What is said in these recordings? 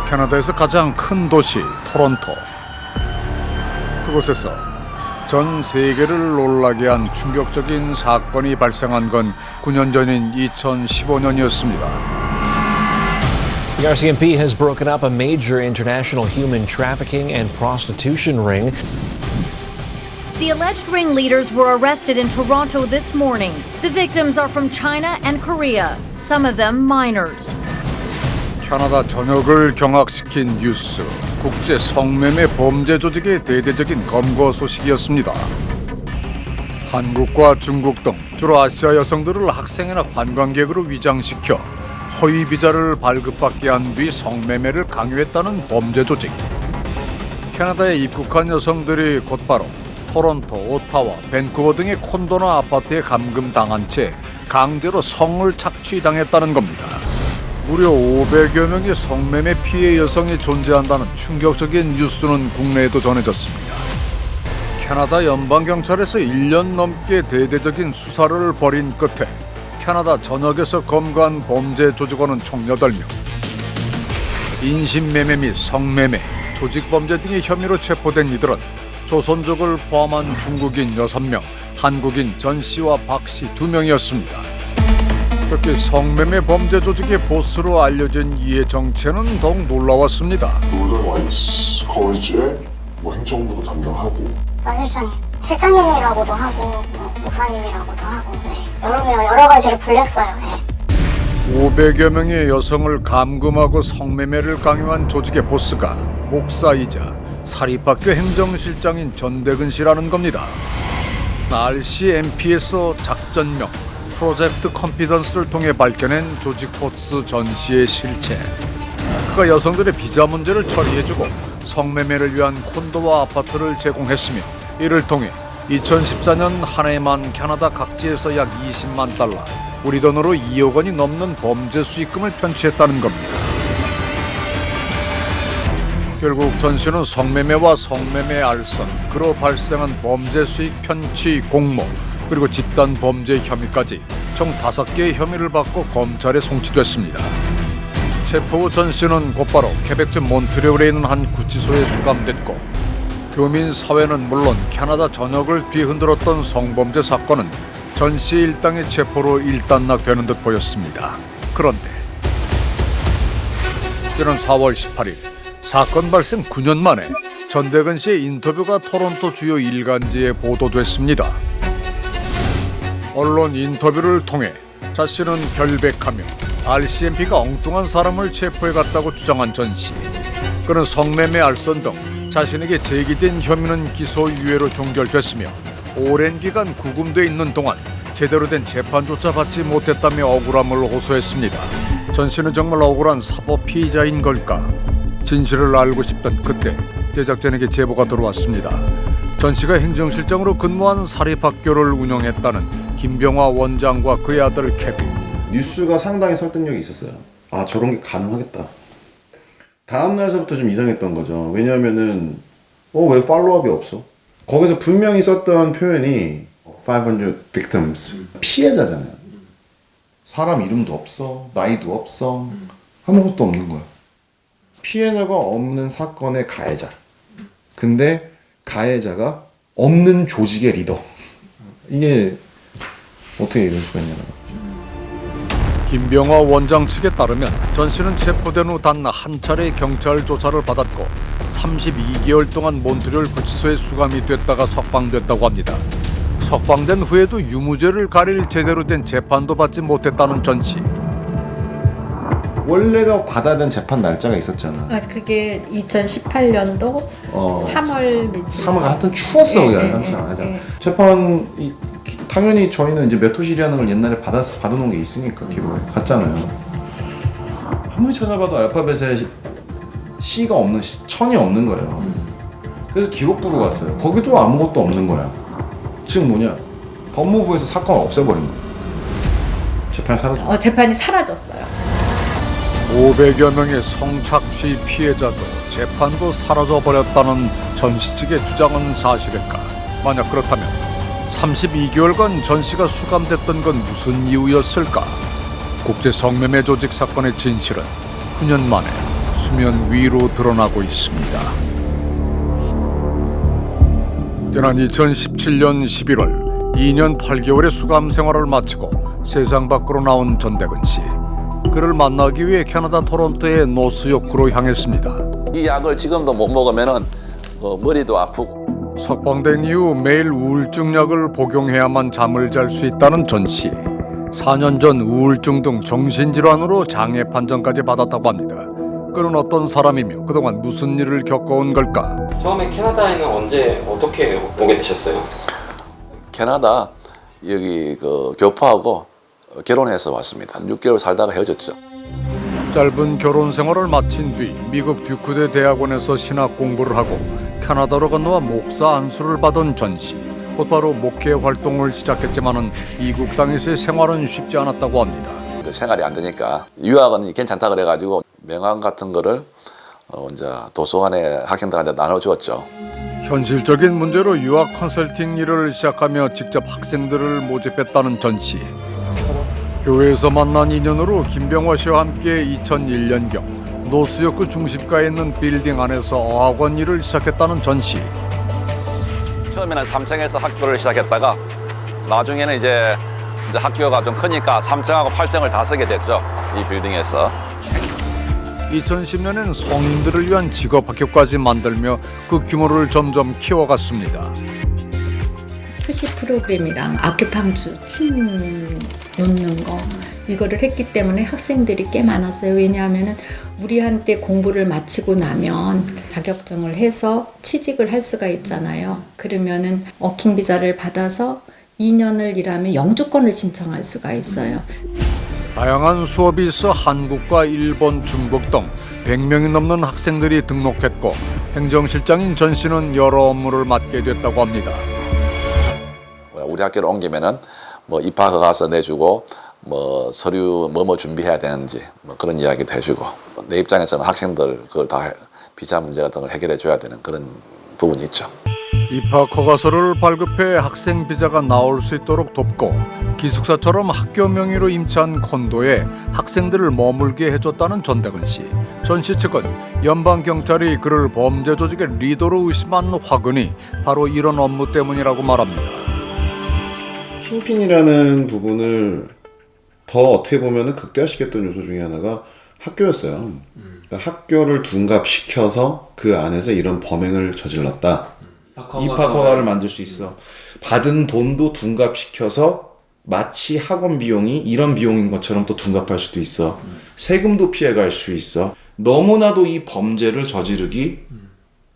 캐나다에서 가장 큰 도시 토론토. 그곳에서 전 세계를 놀라게 한 충격적인 사건이 발생한 건 9년 전인 2015년이었습니다. The RCMP has broken up a major international human trafficking and prostitution ring. The alleged ringleaders were arrested in Toronto this morning. The victims are from China and Korea, some of them minors. 캐나다 전역을 경악시킨 뉴스, 국제 성매매 범죄 조직의 대대적인 검거 소식이었습니다. 한국과 중국 등 주로 아시아 여성들을 학생이나 관광객으로 위장시켜 허위 비자를 발급받게 한 뒤 성매매를 강요했다는 범죄 조직. 캐나다에 입국한 여성들이 곧바로 토론토, 오타와, 밴쿠버 등의 콘도나 아파트에 감금당한 채 강제로 성을 착취당했다는 겁니다. 무려 500여 명의 성매매 피해 여성이 존재한다는 충격적인 뉴스는 국내에도 전해졌습니다. 캐나다 연방경찰에서 1년 넘게 대대적인 수사를 벌인 끝에 캐나다 전역에서 검거한 범죄 조직원은 총 8명. 인신매매 및 성매매, 조직범죄 등의 혐의로 체포된 이들은 조선족을 포함한 중국인 6명, 한국인 전 씨와 박 씨 2명이었습니다. 특히 성매매 범죄 조직의 보스로 알려진 이의 정체는 더욱 놀라웠습니다. 노던 와이츠 college 행정부도 담당하고 사실상 실장님이라고도 하고 목사님이라고도 하고 여러 가지로 불렸어요. 500여 명의 여성을 감금하고 성매매를 강요한 조직의 보스가 목사이자 사립학교 행정실장인 전대근 씨라는 겁니다. RCMP에서 작전명 프로젝트 컨피던스를 통해 밝혀낸 조직 보스 전 씨의 실체. 그가 여성들의 비자 문제를 처리해주고 성매매를 위한 콘도와 아파트를 제공했으며 이를 통해 2014년 한 해만 캐나다 각지에서 약 20만 달러, 우리 돈으로 2억 원이 넘는 범죄 수익금을 편취했다는 겁니다. 결국 전 씨는 성매매와 성매매 알선, 그로 발생한 범죄 수익 편취 공모, 그리고 집단 범죄 혐의까지 총 5개의 혐의를 받고 검찰에 송치됐습니다. 체포 후 전 씨는 곧바로 케벡주 몬트리올에 있는 한 구치소에 수감됐고, 교민 사회는 물론 캐나다 전역을 뒤흔들었던 성범죄 사건은 전 씨 일당의 체포로 일단락되는 듯 보였습니다. 그런데 지난 4월 18일 사건 발생 9년 만에 전대근 씨의 인터뷰가 토론토 주요 일간지에 보도됐습니다. 언론 인터뷰를 통해 자신은 결백하며 RCMP가 엉뚱한 사람을 체포해갔다고 주장한 전 씨. 그는 성매매 알선 등 자신에게 제기된 혐의는 기소유예로 종결됐으며 오랜 기간 구금돼 있는 동안 제대로 된 재판조차 받지 못했다며 억울함을 호소했습니다. 전 씨는 정말 억울한 사법 피의자인 걸까? 진실을 알고 싶던 그때 제작진에게 제보가 들어왔습니다. 전 씨가 행정실장으로 근무한 사립학교를 운영했다는 김병화 원장과 그의 아들 케빈. 뉴스가 상당히 설득력이 있었어요. 아, 저런 게 가능하겠다. 다음 날서부터 좀 이상했던 거죠. 왜냐하면은 왜 팔로우업이 없어? 거기서 분명히 썼던 표현이 500 victims, 피해자잖아요. 사람 이름도 없어, 나이도 없어, 아무것도 없는 거야. 피해자가 없는 사건의 가해자. 근데 가해자가 없는 조직의 리더. 이게 어떻게 이럴 수가 있냐. 김병화 원장 측에 따르면 전 씨는 체포된 후 단 한 차례 경찰 조사를 받았고 32개월 동안 몬트리올 구치소에 수감이 됐다가 석방됐다고 합니다. 석방된 후에도 유무죄를 가릴 제대로 된 재판도 받지 못했다는 전 씨. 원래가 받아야 되는 재판 날짜가 있었잖아. 그게 2018년도 3월 며칠. 3월 하여튼 추웠어. 재판 당연히 저희는 이제 몇 호실이라는 걸 옛날에 받아놓은 게 있으니까 기록에 갔잖아요. 아무리 찾아봐도 알파벳에 C가 없는 천이 없는 거예요. 그래서 기록부로 갔어요. 거기도 아무것도 없는 거야. 지금 뭐냐? 법무부에서 사건을 없애버린 거야. 재판이 사라졌어. 재판이 사라졌어요. 500여 명의 성착취 피해자도 재판도 사라져버렸다는 전 씨 측의 주장은 사실일까? 만약 그렇다면 32개월간 전 씨가 수감됐던 건 무슨 이유였을까? 국제 성매매 조직 사건의 진실은 9년 만에 수면 위로 드러나고 있습니다. 지난 2017년 11월 2년 8개월의 수감 생활을 마치고 세상 밖으로 나온 전대근 씨. 그를 만나기 위해 캐나다 토론토의 노스요크로 향했습니다. 이 약을 지금도 못 먹으면은 머리도 아프고. 석방된 이후 매일 우울증 약을 복용해야만 잠을 잘 수 있다는 전 씨. 4년 전 우울증 등 정신질환으로 장애 판정까지 받았다고 합니다. 그는 어떤 사람이며 그동안 무슨 일을 겪어온 걸까? 처음에 캐나다에는 언제 어떻게 오게 되셨어요? 캐나다 여기 교포하고 결혼해서 왔습니다. 6개월 살다가 헤어졌죠. 짧은 결혼 생활을 마친 뒤 미국 듀크대 대학원에서 신학 공부를 하고 캐나다로 건너와 목사 안수를 받은 전 씨. 곧바로 목회 활동을 시작했지만은 이국 땅에서의 생활은 쉽지 않았다고 합니다. 생활이 안 되니까 유학은 괜찮다 그래가지고 명함 같은 거를 이제 도서관에 학생들한테 나눠주었죠. 현실적인 문제로 유학 컨설팅 일을 시작하며 직접 학생들을 모집했다는 전 씨. 교회에서 만난 인연으로 김병화 씨와 함께 2001년경 노스요크 중심가에 있는 빌딩 안에서 어학원 일을 시작했다는 전 씨. 처음에는 3층에서 학교를 시작했다가 나중에는 이제 학교가 좀 크니까 3층하고 8층을 다 쓰게 됐죠. 이 빌딩에서. 2010년엔 성인들을 위한 직업학교까지 만들며 그 규모를 점점 키워갔습니다. 수시 프로그램이랑 아큐팡추 침 놓는 거 이거를 했기 때문에 학생들이 꽤 많았어요. 왜냐하면 우리한테 공부를 마치고 나면 자격증을 해서 취직을 할 수가 있잖아요. 그러면은 워킹 비자를 받아서 2년을 일하면 영주권을 신청할 수가 있어요. 다양한 수업이 있어 한국과 일본, 중국 등 100명이 넘는 학생들이 등록했고 행정실장인 전 씨는 여러 업무를 맡게 됐다고 합니다. 우리 학교를 옮기면은 입학 허가서 내주고 서류 뭐 준비해야 되는지 그런 이야기도 해주고 내 입장에서는 학생들 그걸 다 비자 문제 같은 걸 해결해 줘야 되는 그런 부분이 있죠. 입학 허가서를 발급해 학생 비자가 나올 수 있도록 돕고 기숙사처럼 학교 명의로 임차한 콘도에 학생들을 머물게 해줬다는 전대근 씨. 전 씨 측은 연방 경찰이 그를 범죄 조직의 리더로 의심한 화근이 바로 이런 업무 때문이라고 말합니다. 킹핀이라는 부분을 더 어떻게 보면 극대화시켰던 요소 중에 하나가 학교였어요. 그러니까 학교를 둔갑시켜서 그 안에서 이런 범행을 저질렀다. 입학 허가를 만들 수 있어. 받은 돈도 둔갑시켜서 마치 학원 비용이 이런 비용인 것처럼 또 둔갑할 수도 있어. 세금도 피해갈 수 있어. 너무나도 이 범죄를 저지르기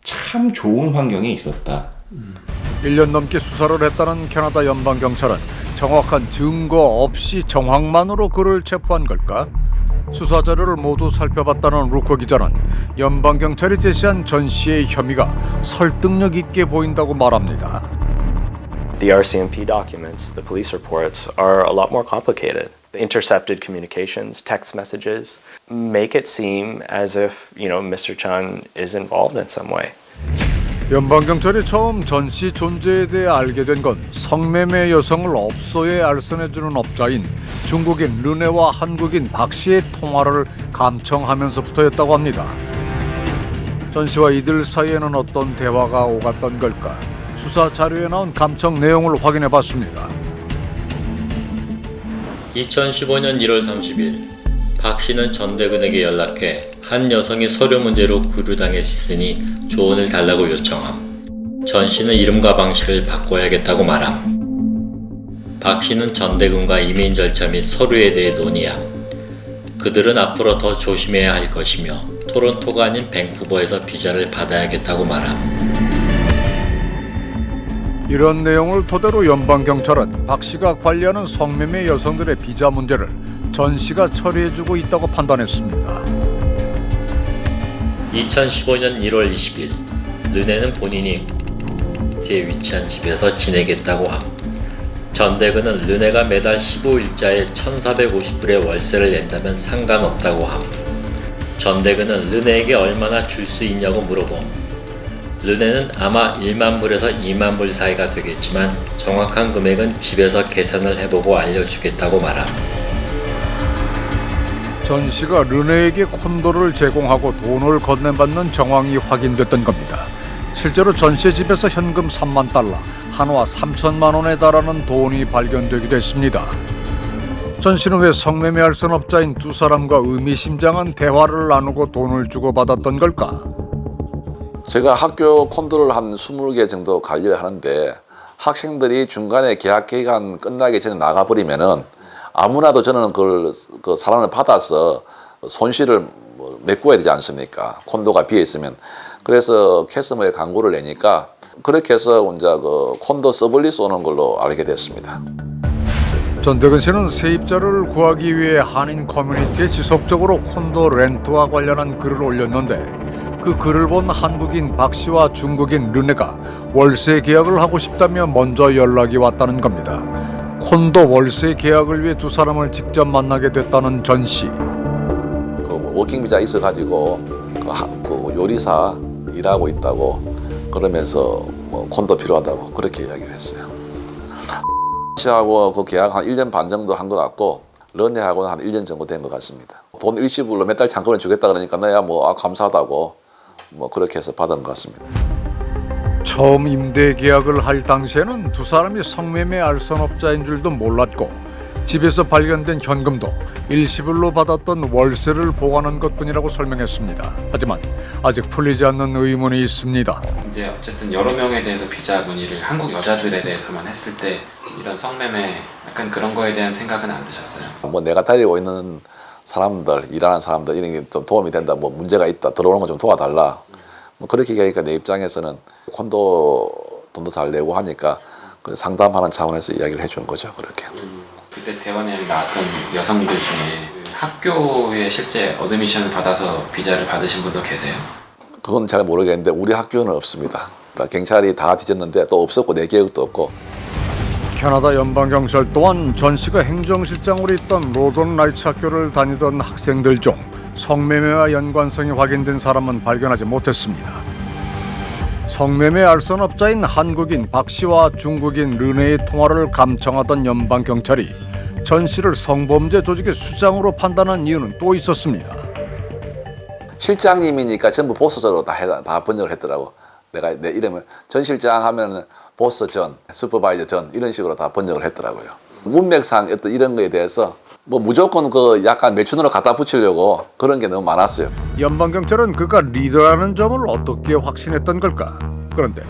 참 좋은 환경에 있었다. 1년 넘게 수사를 했다는 캐나다 연방경찰은 정확한 증거 없이 정황만으로 그를 체포한 걸까? 수사 자료를 모두 살펴봤다는 루커 기자는 연방경찰이 제시한 전 씨의 혐의가 설득력 있게 보인다고 말합니다. The RCMP documents, the police reports, are a lot more complicated. The intercepted communications, text messages, make it seem as if, Mr. Chun is involved in some way. 연방경찰이 처음 전 씨 존재에 대해 알게 된 건 성매매 여성을 업소에 알선해주는 업자인 중국인 르네와 한국인 박 씨의 통화를 감청하면서부터였다고 합니다. 전 씨와 이들 사이에는 어떤 대화가 오갔던 걸까? 수사 자료에 나온 감청 내용을 확인해 봤습니다. 2015년 1월 30일 박 씨는 전대근에게 연락해 한 여성이 서류 문제로 구류당했으니 조언을 달라고 요청함. 전 씨는 이름과 방식을 바꿔야겠다고 말함. 박 씨는 전대근과 이민 절차 및 서류에 대해 논의함. 그들은 앞으로 더 조심해야 할 것이며 토론토가 아닌 밴쿠버에서 비자를 받아야겠다고 말함. 이런 내용을 토대로 연방경찰은 박 씨가 관리하는 성매매 여성들의 비자 문제를 전 씨가 처리해주고 있다고 판단했습니다. 2015년 1월 20일 르네는 본인이 뒤에 위치한 집에서 지내겠다고 함. 전대근은 르네가 매달 15일자에 1,450불의 월세를 낸다면 상관없다고 함. 전대근은 르네에게 얼마나 줄 수 있냐고 물어봄. 르네는 아마 1만 불에서 2만 불 사이가 되겠지만 정확한 금액은 집에서 계산을 해보고 알려주겠다고 말함. 전 씨가 르네에게 콘도를 제공하고 돈을 건네받는 정황이 확인됐던 겁니다. 실제로 전 씨의 집에서 현금 3만 달러, 한화 3천만 원에 달하는 돈이 발견되기도 했습니다. 전 씨는 왜 성매매 알선업자인 두 사람과 의미심장한 대화를 나누고 돈을 주고받았던 걸까? 제가 학교 콘도를 한 20개 정도 관리를 하는데 학생들이 중간에 계약 기간 끝나기 전에 나가버리면은 아무나도 저는 그 사람을 받아서 손실을 메꿔야 되지 않습니까? 콘도가 비어 있으면. 그래서 캐스머에 광고를 내니까 그렇게 해서 이제 그 콘도 서블리스 오는 걸로 알게 됐습니다. 전대근 씨는 세입자를 구하기 위해 한인 커뮤니티에 지속적으로 콘도 렌트와 관련한 글을 올렸는데 그 글을 본 한국인 박 씨와 중국인 르네가 월세 계약을 하고 싶다며 먼저 연락이 왔다는 겁니다. 콘도 월세 계약을 위해 두 사람을 직접 만나게 됐다는 전 씨. 그 워킹 비자 있어가지고 그 요리사 일하고 있다고 그러면서 뭐 콘도 필요하다고 그렇게 이야기를 했어요. 씨하고 그 계약 한 1년 반 정도 한 것 같고 르네하고는 한 1년 정도 된 것 같습니다. 돈 일시불로 몇 달 잠깐을 주겠다 그러니까 나야 뭐 감사하다고 뭐 그렇게 해서 받은 것 같습니다. 처음 임대 계약을 할 당시에는 두 사람이 성매매 알선업자인 줄도 몰랐고 집에서 발견된 현금도 일시불로 받았던 월세를 보관한 것뿐이라고 설명했습니다. 하지만 아직 풀리지 않는 의문이 있습니다. 이제 어쨌든 여러 명에 대해서 비자 문의를 한국 여자들에 대해서만 했을 때 이런 성매매 약간 그런 거에 대한 생각은 안 드셨어요? 뭐 내가 데리고 있는 사람들, 일하는 사람들 이런 게 좀 도움이 된다, 뭐 문제가 있다, 들어오는 거 좀 도와달라. 뭐 그렇게 얘기하니까 내 입장에서는 콘도 돈도 잘 내고 하니까 상담하는 차원에서 이야기를 해준 거죠. 그렇게. 그때 대화 내용이 나왔던 여성들 중에 학교에 실제 어드미션을 받아서 비자를 받으신 분도 계세요? 그건 잘 모르겠는데 우리 학교는 없습니다. 경찰이 다 뒤졌는데 또 없었고 내 기억도 없고. 캐나다 연방경찰 또한 전 씨가 행정실장으로 있던 로던 라이츠 학교를 다니던 학생들 중 성매매와 연관성이 확인된 사람은 발견하지 못했습니다. 성매매 알선업자인 한국인 박 씨와 중국인 르네의 통화를 감청하던 연방경찰이 전 씨를 성범죄 조직의 수장으로 판단한 이유는 또 있었습니다. 실장님이니까 전부 보스적으로 다 번역을 했더라고. 내가 내 이름을 전 실장 하면은 보스 전, 슈퍼바이저 전 이런 식으로 다 번역을 했더라고요. 문맥상 어떤 이런 거에 대해서 뭐 무조건 그 약간 매춘으로 갖다 붙이려고 그런 게 너무 많았어요. 연방경찰은 그가 리더라는 점을 어떻게 확신했던 걸까? 그런데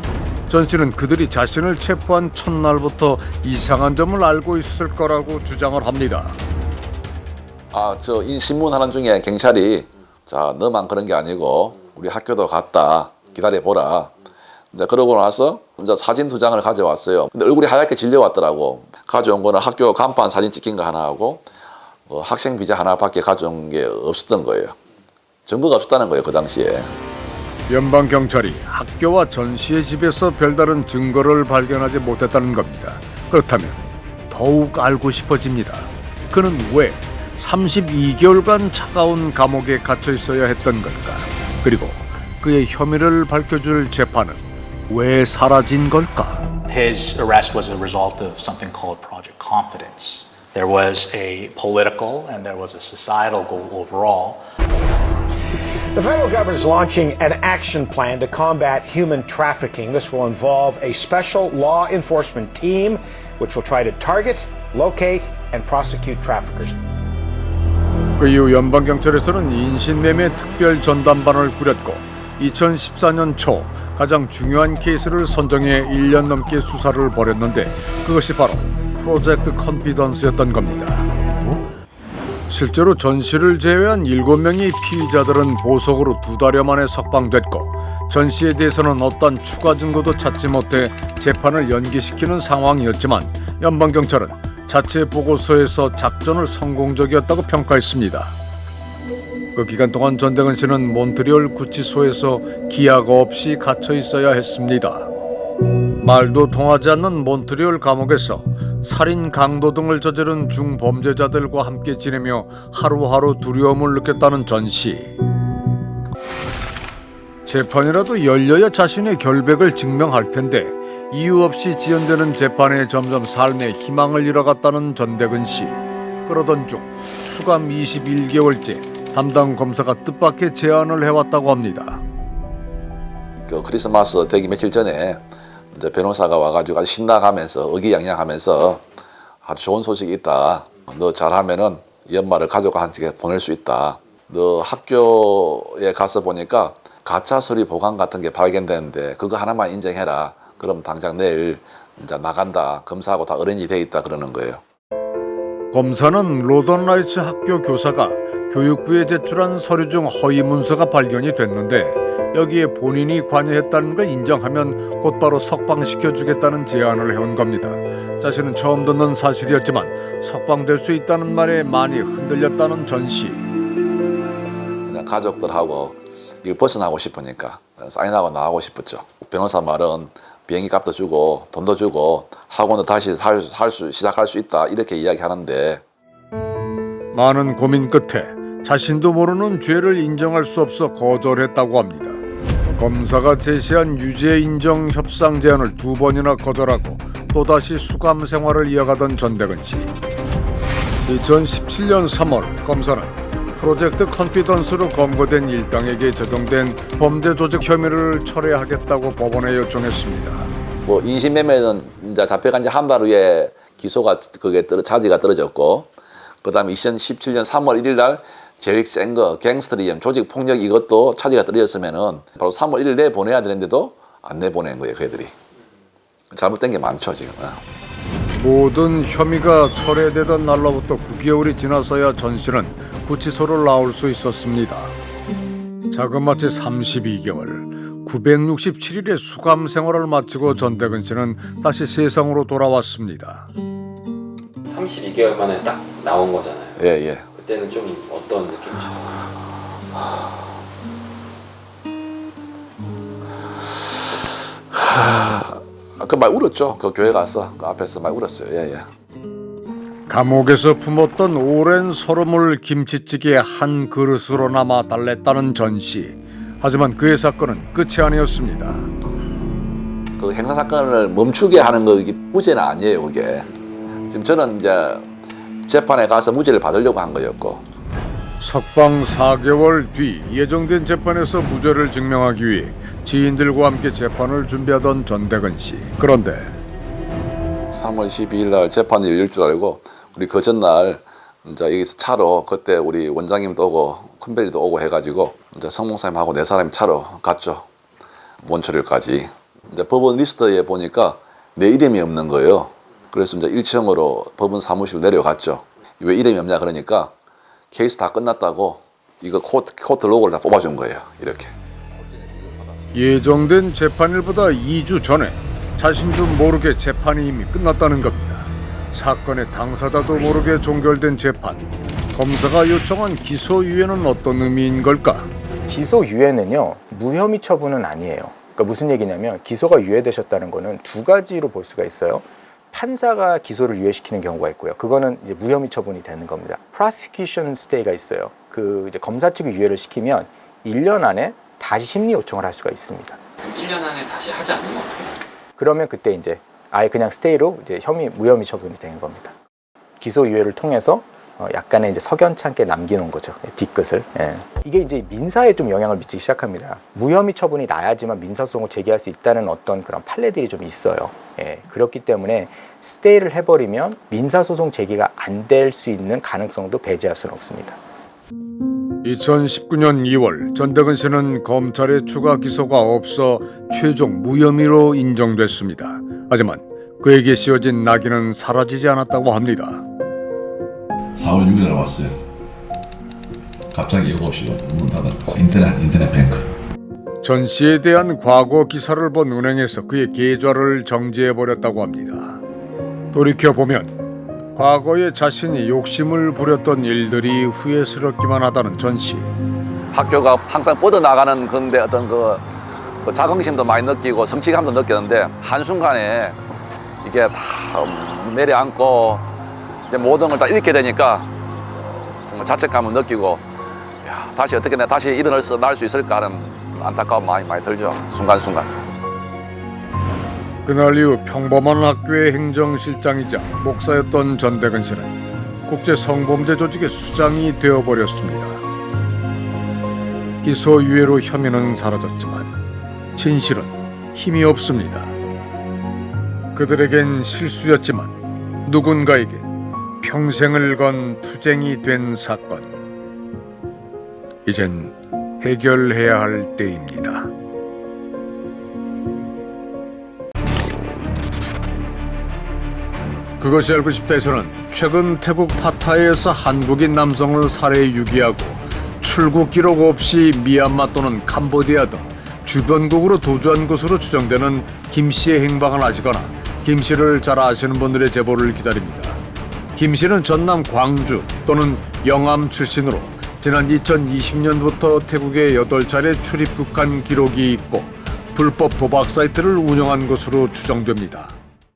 전 씨는 그들이 자신을 체포한 첫날부터 이상한 점을 알고 있을 거라고 주장을 합니다. 저 신문 하는 중에 경찰이 자 너만 그런 게 아니고 우리 학교도 갔다 기다려보라. 이제 그러고 나서 이제 사진 2장을 가져왔어요. 근데 얼굴이 하얗게 질려왔더라고. 가져온 거는 학교 간판 사진 찍힌 거 하나 하고 학생 비자 하나밖에 가져온 게 없었던 거예요. 증거가 없었다는 거예요, 그 당시에. 연방경찰이 학교와 전 씨의 집에서 별다른 증거를 발견하지 못했다는 겁니다. 그렇다면 더욱 알고 싶어집니다. 그는 왜 32개월간 차가운 감옥에 갇혀 있어야 했던 걸까? 그리고 그의 혐의를 밝혀줄 재판은 왜 사라진 걸까? His arrest was a result of something called Project Confidence. There was a political and there was a societal goal overall. The federal government is launching an action plan to combat human trafficking. This will involve a special law enforcement team which will try to target, locate, and prosecute traffickers. 그 이후 연방경찰에서는 인신매매 특별 전담반을 꾸렸고 2014년 초 가장 중요한 케이스를 선정해 1년 넘게 수사를 벌였는데 그것이 바로 프로젝트 컨피던스였던 겁니다. 실제로 전 씨를 제외한 7명의 피의자들은 보석으로 2달여 만에 석방됐고 전 씨에 대해서는 어떤 추가 증거도 찾지 못해 재판을 연기시키는 상황이었지만 연방경찰은 자체 보고서에서 작전을 성공적이었다고 평가했습니다. 그 기간 동안 전대근 씨는 몬트리올 구치소에서 기약 없이 갇혀 있어야 했습니다. 말도 통하지 않는 몬트리올 감옥에서 살인, 강도 등을 저지른 중범죄자들과 함께 지내며 하루하루 두려움을 느꼈다는 전 씨. 재판이라도 열려야 자신의 결백을 증명할 텐데 이유 없이 지연되는 재판에 점점 삶의 희망을 잃어갔다는 전대근 씨. 그러던 중 수감 21개월째 담당 검사가 뜻밖의 제안을 해왔다고 합니다. 그 크리스마스 되기 며칠 전에 이제 변호사가 와가지고 아주 신나가면서 의기양양하면서 아주 좋은 소식이 있다. 너 잘하면은 연말을 가족한테 보낼 수 있다. 너 학교에 가서 보니까 가짜 서류 보관 같은 게 발견되는데 그거 하나만 인정해라. 그럼 당장 내일 이제 나간다. 검사하고 다 어린이 돼 있다 그러는 거예요. 검사는 로던라이츠 학교 교사가 교육부에 제출한 서류 중 허위 문서가 발견이 됐는데 여기에 본인이 관여했다는 걸 인정하면 곧바로 석방시켜주겠다는 제안을 해온 겁니다. 자신은 처음 듣는 사실이었지만 석방될 수 있다는 말에 많이 흔들렸다는 전 씨. 그냥 가족들하고 이걸 벗어나고 싶으니까 사인하고 나가고 싶었죠. 변호사 말은 비행기 값도 주고 돈도 주고 학원도 다시 시작할 수 있다 이렇게 이야기하는데 많은 고민 끝에 자신도 모르는 죄를 인정할 수 없어 거절했다고 합니다. 검사가 제시한 유죄 인정 협상 제안을 2번이나 거절하고 또다시 수감 생활을 이어가던 전대근 씨. 2017년 3월 검사는 프로젝트 컨피던스로 검거된 일당에게 적용된 범죄 조직 혐의를 철회하겠다고 법원에 요청했습니다. 뭐 인신매매는 이제 잡혀간 지 한 달 후에 기소가 차지가 떨어졌고, 그다음에 2017년 3월 1일 날 제일 센 거 갱스터리즘 조직 폭력 이것도 차지가 떨어졌으면은 바로 3월 1일 내 보내야 되는데도 안 내보낸 거예요, 그 애들이. 잘못된 게 많죠 지금. 모든 혐의가 철회되던 날로부터 9개월이 지나서야 전 씨는 구치소를 나올 수 있었습니다. 자그마치 32개월, 967일의 수감 생활을 마치고 전대근 씨는 다시 세상으로 돌아왔습니다. 32개월 만에 딱 나온 거잖아요. 예. 그때는 좀 어떤 느낌이셨어요? 그 많이 울었죠. 그 교회 가서 그 앞에서 많이 울었어요. 예. 감옥에서 품었던 오랜 서름을 김치찌개 한 그릇으로나마 달랬다는 전 씨. 하지만 그의 사건은 끝이 아니었습니다. 그 행사 사건을 멈추게 하는 거 이게 무죄는 아니에요, 그게. 지금 저는 이제 재판에 가서 무죄를 받으려고 한 거였고. 석방 4개월 뒤 예정된 재판에서 무죄를 증명하기 위해 지인들과 함께 재판을 준비하던 전대근 씨. 그런데 3월 12일 날 재판이 열릴 줄 알고 우리 그 전날 이제 여기서 차로 그때 우리 원장님도 오고 큰별이도 오고 해가지고 이제 성목사님하고 4사람이 차로 갔죠. 몬트리올까지. 이제 법원 리스트에 보니까 내 이름이 없는 거예요. 그래서 이제 1층으로 법원 사무실 내려갔죠. 왜 이름이 없냐 그러니까 케이스 다 끝났다고 이거 코트 로고를 다 뽑아준 거예요. 이렇게. 예정된 재판일보다 2주 전에 자신도 모르게 재판이 이미 끝났다는 겁니다. 사건의 당사자도 모르게 종결된 재판. 검사가 요청한 기소유예는 어떤 의미인 걸까? 기소유예는요, 무혐의 처분은 아니에요. 그러니까 무슨 얘기냐면 기소가 유예되셨다는 거는 두 가지로 볼 수가 있어요. 판사가 기소를 유예시키는 경우가 있고요. 그거는 이제 무혐의 처분이 되는 겁니다. prosecution stay가 있어요. 그 이제 검사 측이 유예를 시키면 1년 안에 다시 심리 요청을 할 수가 있습니다. 그럼 1년 안에 다시 하지 않으면 어떻게 돼요? 그러면 그때 이제 아예 그냥 스테이로 이제 무혐의 처분이 되는 겁니다. 기소 유예를 통해서 약간의 이제 석연치 않게 남기는 거죠. 뒤끝을. 예. 이게 이제 민사에 좀 영향을 미치기 시작합니다. 무혐의 처분이 나야지만 민사소송을 제기할 수 있다는 어떤 그런 판례들이 좀 있어요. 예. 그렇기 때문에 스테이를 해버리면 민사소송 제기가 안 될 수 있는 가능성도 배제할 수는 없습니다. 2019년 2월 전대근 씨는 검찰의 추가 기소가 없어 최종 무혐의로 인정됐습니다. 하지만 그에게 씌워진 낙인은 사라지지 않았다고 합니다. 4월 6일 날 왔어요. 갑자기 7시로 문 닫았고 인터넷 뱅크. 전 씨에 대한 과거 기사를 본 은행에서 그의 계좌를 정지해버렸다고 합니다. 돌이켜보면 과거에 자신이 욕심을 부렸던 일들이 후회스럽기만 하다는 전 씨. 학교가 항상 뻗어나가는 건데 어떤 그 자긍심도 많이 느끼고 성취감도 느꼈는데 한순간에 이게 다 내려앉고 이제 모든 걸 다 잃게 되니까 정말 자책감을 느끼고 다시 어떻게 내가 다시 일어날 수 있을까 하는 안타까움 많이 들죠. 순간순간. 그날 이후 평범한 학교의 행정실장이자 목사였던 전대근 씨는 국제 성범죄 조직의 수장이 되어버렸습니다. 기소유예로 혐의는 사라졌지만 진실은 힘이 없습니다. 그들에겐 실수였지만 누군가에게 평생을 건 투쟁이 된 사건. 이젠 해결해야 할 때입니다. 그것이 알고 싶다에서는 최근 태국 파타야에서 한국인 남성을 살해 유기하고 출국 기록 없이 미얀마 또는 캄보디아 등 주변국으로 도주한 것으로 추정되는 김 씨의 행방을 아시거나 김 씨를 잘 아시는 분들의 제보를 기다립니다. 김 씨는 전남 광주 또는 영암 출신으로 지난 2020년부터 태국에 8차례 출입국한 기록이 있고 불법 도박 사이트를 운영한 것으로 추정됩니다.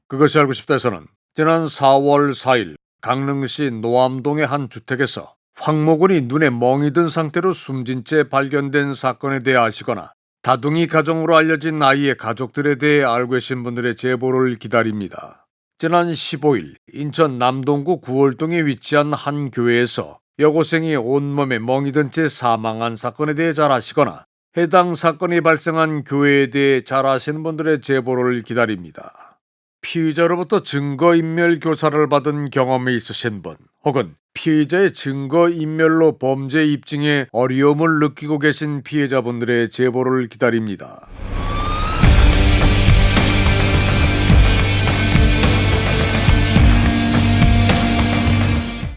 그것이 알고 싶다에서는 지난 4월 4일 강릉시 노암동의 한 주택에서 황모근이 눈에 멍이 든 상태로 숨진 채 발견된 사건에 대해 아시거나 다둥이 가정으로 알려진 아이의 가족들에 대해 알고 계신 분들의 제보를 기다립니다. 지난 15일 인천 남동구 구월동에 위치한 한 교회에서 여고생이 온몸에 멍이 든 채 사망한 사건에 대해 잘 아시거나 해당 사건이 발생한 교회에 대해 잘 아시는 분들의 제보를 기다립니다. 피의자로부터 증거인멸 교사를 받은 경험이 있으신 분 혹은 피의자의 증거인멸로 범죄 입증에 어려움을 느끼고 계신 피해자분들의 제보를 기다립니다.